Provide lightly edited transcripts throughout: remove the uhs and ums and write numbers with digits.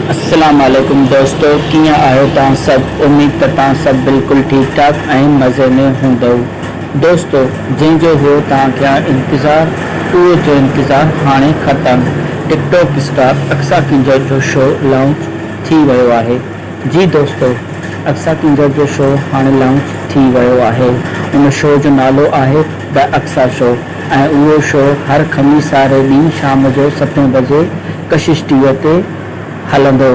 अस्सलाम वालेकुम दोस्तों, कीअं आहियो तव्हां सभु। उम्मीद त तव्हां सभु बिल्कुलु ठीकु ठाक ऐं मज़े में हूंदव। दोस्तों, जंहिंजो हो तव्हांखे इंतज़ारु, उहो जो इंतज़ारु हाणे ख़तमु। टिकटॉक स्टार अक्सा किंजर जो शो लॉन्च थी वियो आहे। जी दोस्तों, अक्सा किंजर जो शो हाणे लॉन्च थी वियो आहे। उन शो जो नालो आहे द अक्सा शो ऐं उहो शो हर ख़मीस वारे ॾींहुं शाम जो 7 बजे कशिश टीवीअ ते हलंदो।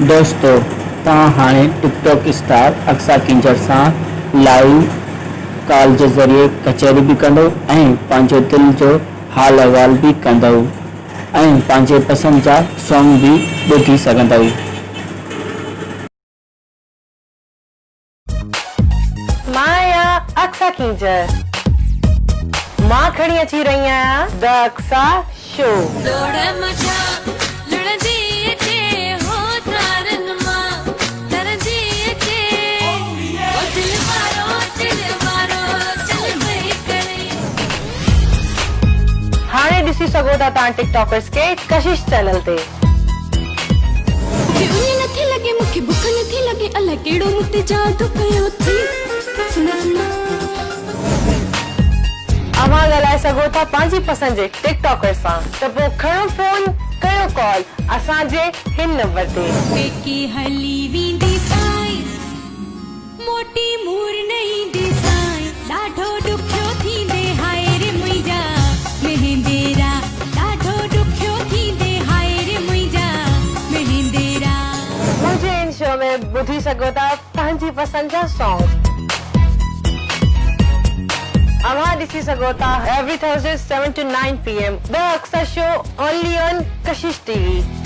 दोस्तों, तव्हां हाणे टिकटॉक स्टार अक्सा किंजर सां लाइव कॉल जे ज़रिए कचहरी बि कंदो ऐं पंहिंजो दिलि जो हाल अहवाल बि कंदव ऐं पंहिंजे पसंदि जा सॉन्ग बि ॿुधी सघंदव। माया अक्सा किंजर मां खणी अची रही आहियां द अक्सा शो। हाणे ॾिसी सघो था तव्हां टिकटॉकर्स खे कशिश चैनल ते। नथी लगे मूंखे बुख नथी लगे अलाए कहिड़ो मूंते जादू कयो थी। अवां ॻाल्हाए सघो था पंहिंजी पसंदि जे टिकटॉकर सां, त पोइ खणो फोन, कयो कॉल असांजे हिन नंबर ते। पेकी हली वेंदी साई मोटी मूर नहीं दी साई ॾाढो ॾुखियो थींदे हाय रे मुंहिंजा मेहंदेरा ॾाढो ॾुखियो थींदे हाय रे मुंहिंजा मेहंदेरा। मुंहिंजे इन शो में ॿुधी सघो था पंहिंजी पसंदि जा सॉन्ग। अवां ॾिसी सघो था every Thursday 7 to 9 PM the Aqsa show only on Kashish TV.